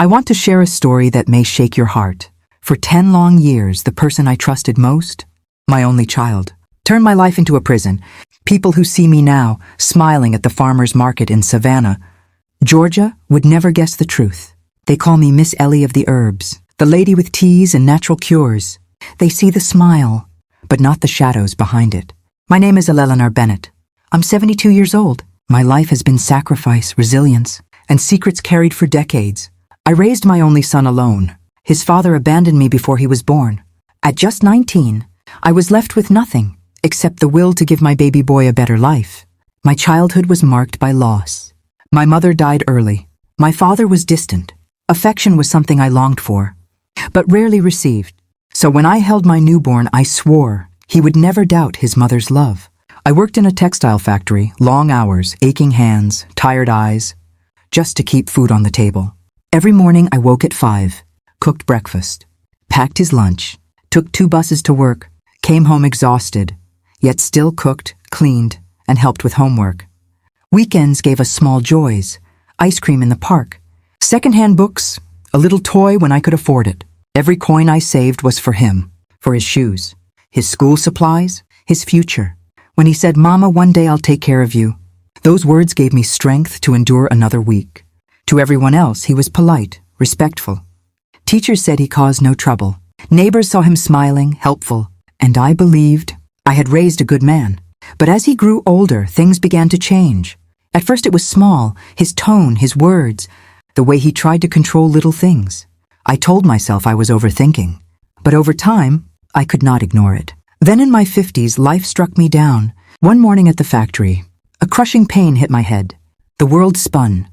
I want to share a story that may shake your heart. For 10 long years, the person I trusted most, my only child, turned my life into a prison. People who see me now, smiling at the farmer's market in Savannah, Georgia, would never guess the truth. They call me Miss Ellie of the Herbs, the lady with teas and natural cures. They see the smile, but not the shadows behind it. My name is Eleanor Bennett. I'm 72 years old. My life has been sacrifice, resilience, and secrets carried for decades. I raised my only son alone. His father abandoned me before he was born. At just 19, I was left with nothing except the will to give my baby boy a better life. My childhood was marked by loss. My mother died early. My father was distant. Affection was something I longed for, but rarely received. So when I held my newborn, I swore he would never doubt his mother's love. I worked in a textile factory, long hours, aching hands, tired eyes, just to keep food on the table. Every morning I woke at 5, cooked breakfast, packed his lunch, took 2 buses to work, came home exhausted, yet still cooked, cleaned, and helped with homework. Weekends gave us small joys, ice cream in the park, secondhand books, a little toy when I could afford it. Every coin I saved was for him, for his shoes, his school supplies, his future. When he said, "Mama, one day I'll take care of you," those words gave me strength to endure another week. To everyone else, he was polite, respectful. Teachers said he caused no trouble. Neighbors saw him smiling, helpful, and I believed I had raised a good man. But as he grew older, things began to change. At first it was small, his tone, his words, the way he tried to control little things. I told myself I was overthinking, but over time, I could not ignore it. Then in my 50s, life struck me down. One morning at the factory, a crushing pain hit my head. The world spun.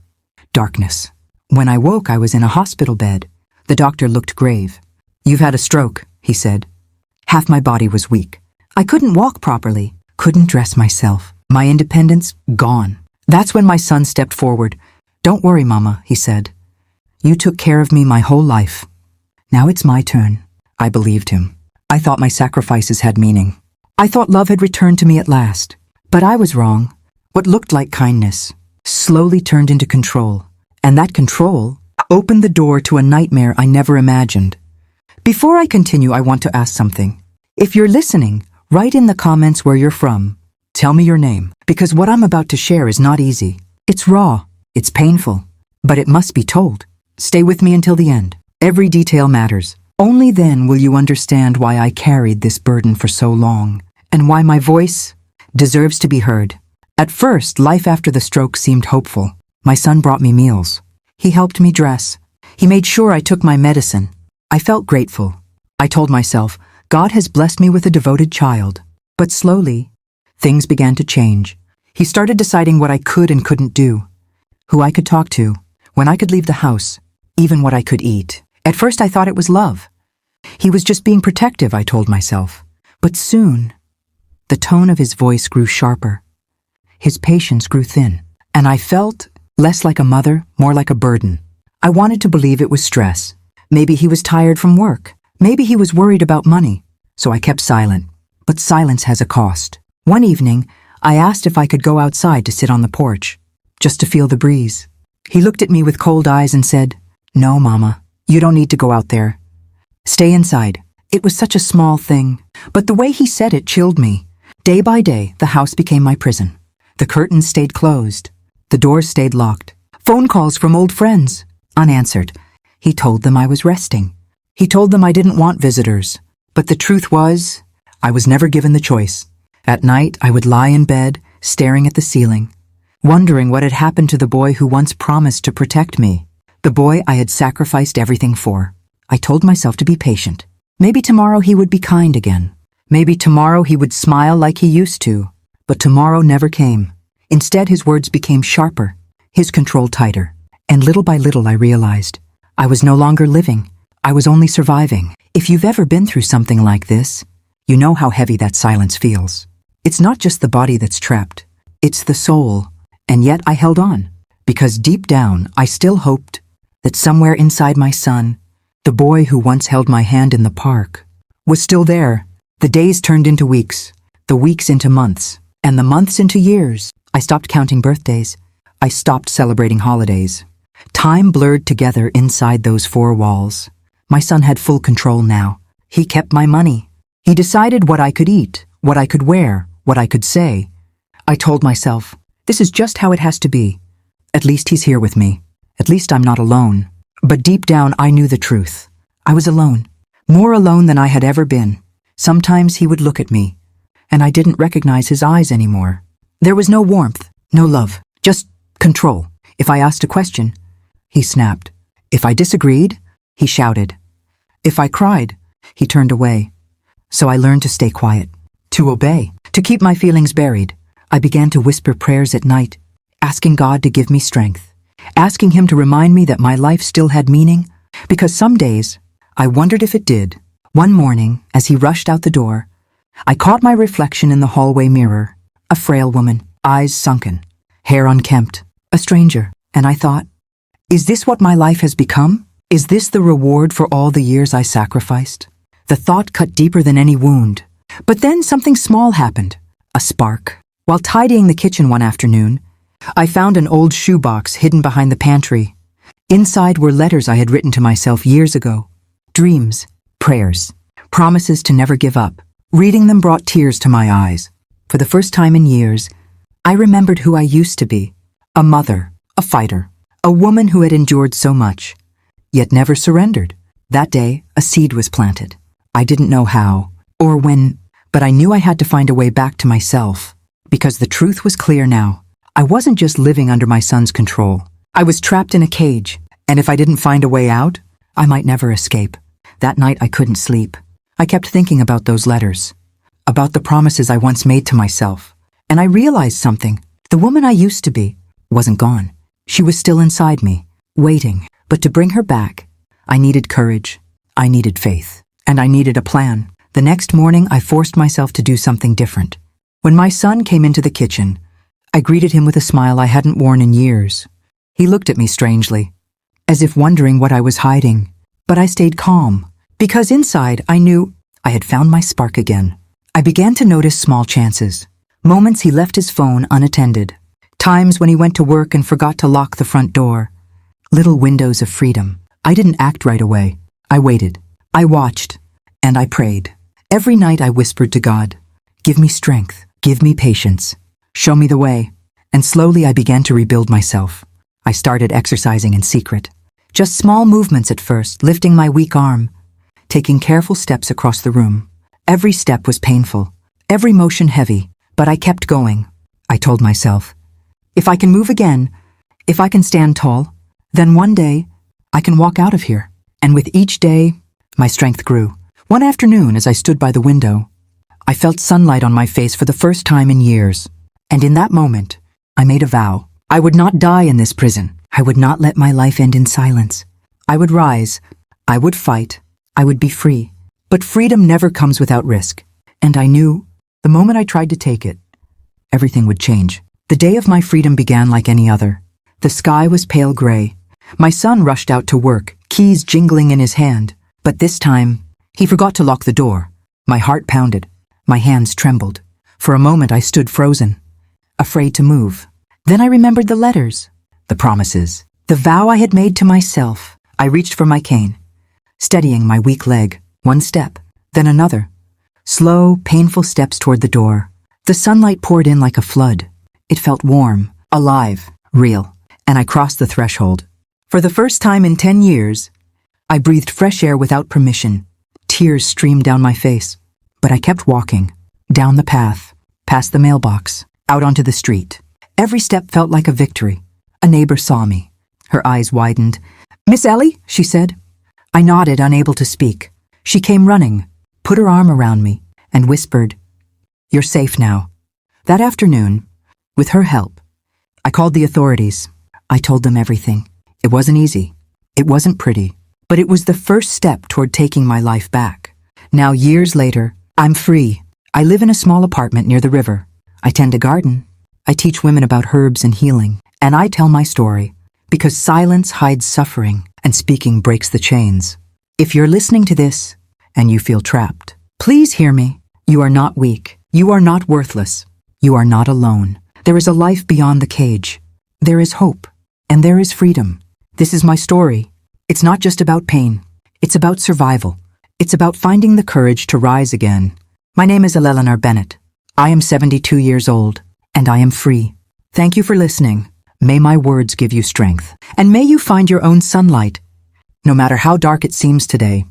Darkness. When I woke, I was in a hospital bed. The doctor looked grave. "You've had a stroke," he said. Half my body was weak. I couldn't walk properly, couldn't dress myself. My independence, gone. That's when my son stepped forward. "Don't worry, Mama," he said. "You took care of me my whole life. Now it's my turn." I believed him. I thought my sacrifices had meaning. I thought love had returned to me at last. But I was wrong. What looked like kindness slowly turned into control. And that control opened the door to a nightmare I never imagined. Before I continue, I want to ask something. If you're listening, write in the comments where you're from. Tell me your name, because what I'm about to share is not easy. It's raw, it's painful, but it must be told. Stay with me until the end. Every detail matters. Only then will you understand why I carried this burden for so long, and why my voice deserves to be heard. At first, life after the stroke seemed hopeful. My son brought me meals. He helped me dress. He made sure I took my medicine. I felt grateful. I told myself, God has blessed me with a devoted child. But slowly, things began to change. He started deciding what I could and couldn't do, who I could talk to, when I could leave the house, even what I could eat. At first I thought it was love. He was just being protective, I told myself. But soon, the tone of his voice grew sharper. His patience grew thin, and I felt less like a mother, more like a burden. I wanted to believe it was stress. Maybe he was tired from work. Maybe he was worried about money. So I kept silent. But silence has a cost. One evening, I asked if I could go outside to sit on the porch, just to feel the breeze. He looked at me with cold eyes and said, "No, Mama. You don't need to go out there. Stay inside." It was such a small thing, but the way he said it chilled me. Day by day, the house became my prison. The curtains stayed closed. The doors stayed locked. Phone calls from old friends, unanswered. He told them I was resting. He told them I didn't want visitors. But the truth was, I was never given the choice. At night, I would lie in bed, staring at the ceiling, wondering what had happened to the boy who once promised to protect me. The boy I had sacrificed everything for. I told myself to be patient. Maybe tomorrow he would be kind again. Maybe tomorrow he would smile like he used to. But tomorrow never came. Instead, his words became sharper, his control tighter. And little by little I realized I was no longer living. I was only surviving. If you've ever been through something like this, you know how heavy that silence feels. It's not just the body that's trapped. It's the soul. And yet I held on. Because deep down, I still hoped that somewhere inside my son, the boy who once held my hand in the park, was still there. The days turned into weeks, the weeks into months, and the months into years. I stopped counting birthdays. I stopped celebrating holidays. Time blurred together inside those four walls. My son had full control now. He kept my money. He decided what I could eat, what I could wear, what I could say. I told myself, this is just how it has to be. At least he's here with me. At least I'm not alone. But deep down, I knew the truth. I was alone. More alone than I had ever been. Sometimes he would look at me, and I didn't recognize his eyes anymore. There was no warmth, no love, just control. If I asked a question, he snapped. If I disagreed, he shouted. If I cried, he turned away. So I learned to stay quiet, to obey, to keep my feelings buried. I began to whisper prayers at night, asking God to give me strength, asking him to remind me that my life still had meaning, because some days I wondered if it did. One morning, as he rushed out the door, I caught my reflection in the hallway mirror, a frail woman, eyes sunken, hair unkempt, a stranger, and I thought, is this what my life has become? Is this the reward for all the years I sacrificed? The thought cut deeper than any wound. But then something small happened, a spark. While tidying the kitchen one afternoon, I found an old shoebox hidden behind the pantry. Inside were letters I had written to myself years ago. Dreams, prayers, promises to never give up. Reading them brought tears to my eyes. For the first time in years, I remembered who I used to be. A mother, a fighter, a woman who had endured so much, yet never surrendered. That day, a seed was planted. I didn't know how or when, but I knew I had to find a way back to myself, because the truth was clear now. I wasn't just living under my son's control. I was trapped in a cage, and if I didn't find a way out, I might never escape. That night I couldn't sleep. I kept thinking about those letters, about the promises I once made to myself, and I realized something. The woman I used to be wasn't gone. She was still inside me, waiting. But to bring her back, I needed courage, I needed faith, and I needed a plan. The next morning, I forced myself to do something different. When my son came into the kitchen, I greeted him with a smile I hadn't worn in years. He looked at me strangely, as if wondering what I was hiding. But I stayed calm, because inside I knew I had found my spark again. I began to notice small chances, moments he left his phone unattended, times when he went to work and forgot to lock the front door. Little windows of freedom. I didn't act right away. I waited. I watched. And I prayed. Every night I whispered to God, give me strength, give me patience, show me the way. And slowly I began to rebuild myself. I started exercising in secret. Just small movements at first, lifting my weak arm, taking careful steps across the room. Every step was painful, every motion heavy, but I kept going. I told myself, if I can move again, if I can stand tall, then one day I can walk out of here. And with each day, my strength grew. One afternoon, as I stood by the window, I felt sunlight on my face for the first time in years. And in that moment, I made a vow. I would not die in this prison. I would not let my life end in silence. I would rise. I would fight. I would be free. But freedom never comes without risk. And I knew, the moment I tried to take it, everything would change. The day of my freedom began like any other. The sky was pale gray. My son rushed out to work, keys jingling in his hand. But this time, he forgot to lock the door. My heart pounded. My hands trembled. For a moment I stood frozen, afraid to move. Then I remembered the letters, the promises, the vow I had made to myself. I reached for my cane, steadying my weak leg. One step, then another. Slow, painful steps toward the door. The sunlight poured in like a flood. It felt warm, alive, real, and I crossed the threshold. For the first time in 10 years, I breathed fresh air without permission. Tears streamed down my face, but I kept walking, down the path, past the mailbox, out onto the street. Every step felt like a victory. A neighbor saw me. Her eyes widened. "Miss Ellie?" she said. I nodded, unable to speak. She came running, put her arm around me, and whispered, "You're safe now." That afternoon, with her help, I called the authorities. I told them everything. It wasn't easy. It wasn't pretty. But it was the first step toward taking my life back. Now, years later, I'm free. I live in a small apartment near the river. I tend a garden. I teach women about herbs and healing. And I tell my story, because silence hides suffering and speaking breaks the chains. If you're listening to this and you feel trapped, please hear me. You are not weak. You are not worthless. You are not alone. There is a life beyond the cage. There is hope, and there is freedom. This is my story. It's not just about pain. It's about survival. It's about finding the courage to rise again. My name is Eleanor Bennett. I am 72 years old, and I am free. Thank you for listening. May my words give you strength, and may you find your own sunlight. No matter how dark it seems today,